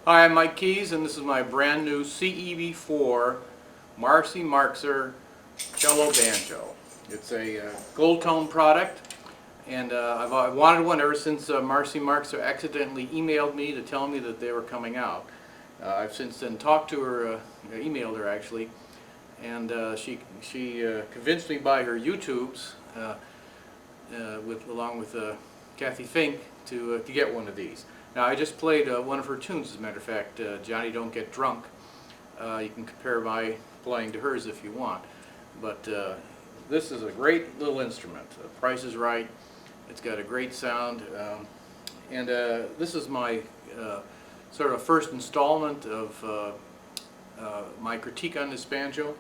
Hi, I'm Mike Keys, and this is my brand new CEV4 Marcy Marxer Cello Banjo. It's a gold tone product, and I've wanted one ever since Marcy Marxer accidentally emailed me to tell me that they were coming out. I've since then talked to her, emailed her actually, and she convinced me by her YouTubes, along with Kathy Fink, to get one of these. Now, I just played one of her tunes, as a matter of fact, Johnny Don't Get Drunk. You can compare my playing to hers if you want. But this is a great little instrument. The price is right. It's got a great sound. And this is my sort of first installment of my critique on this banjo.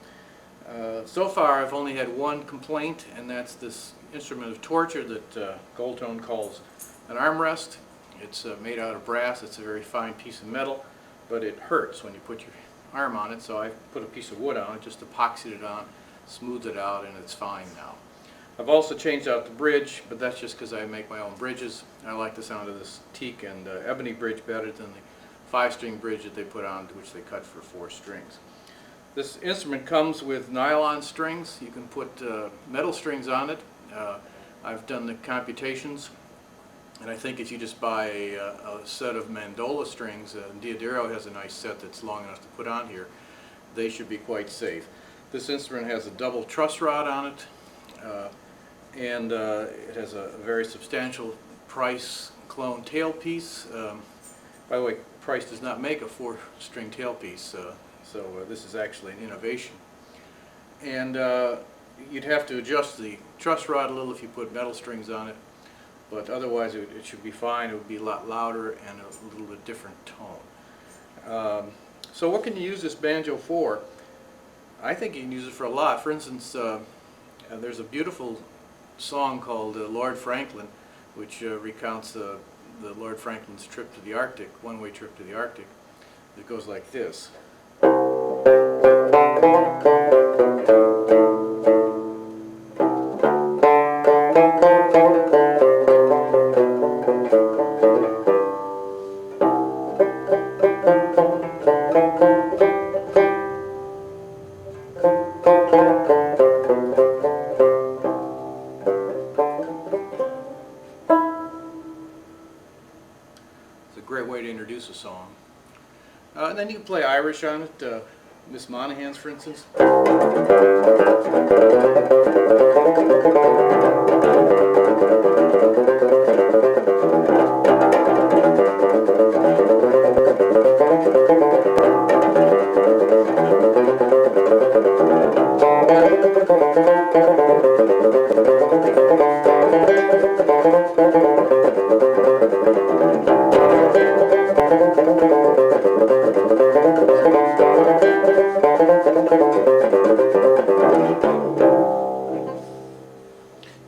So far, I've only had one complaint, and that's this instrument of torture that Gold Tone calls an armrest. It's made out of brass. It's a very fine piece of metal, but it hurts when you put your arm on it, so I put a piece of wood on it, just epoxied it on, smoothed it out, and it's fine now. I've also changed out the bridge, but that's just because I make my own bridges. I like the sound of this teak and ebony bridge better than the 5-string bridge that they put on, which they cut for 4 strings. This instrument comes with nylon strings. You can put metal strings on it. I've done the computations, and I think if you just buy a set of mandola strings, Diodero has a nice set that's long enough to put on here, they should be quite safe. This instrument has a double truss rod on it, and it has a very substantial Price clone tailpiece. By the way, Price does not make a 4-string tailpiece, so this is actually an innovation. And you'd have to adjust the truss rod a little if you put metal strings on it, but otherwise it should be fine. It would be a lot louder and a little bit different tone. So what can you use this banjo for? I think you can use it for a lot. For instance, there's a beautiful song called Lord Franklin, which recounts the Lord Franklin's trip to the Arctic, one-way trip to the Arctic. It goes like this. It's a great way to introduce a song. And then you can play Irish on it, Miss Monaghan's, for instance.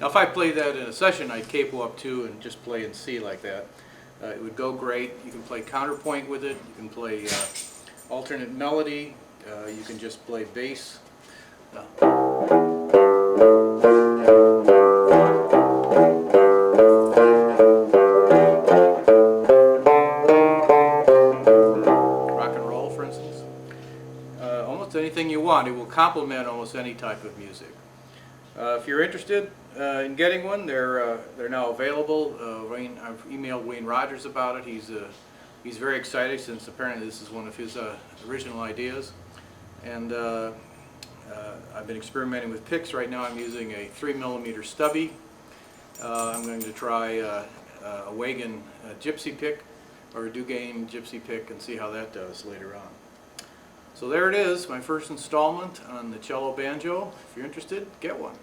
Now, if I play that in a session, I'd capo up too and just play in C like that. It would go great. You can play counterpoint with it. You can play alternate melody. You can just play bass. Rock and roll, for instance. Almost anything you want. It will complement almost any type of music. If you're interested in getting one, they're now available. I've emailed Wayne Rogers about it. He's very excited since apparently this is one of his original ideas. And I've been experimenting with picks. Right now I'm using a 3mm stubby. I'm going to try a Wagon gypsy pick or a Dugain gypsy pick and see how that does later on. So there it is, my first installment on the cello banjo. If you're interested, get one.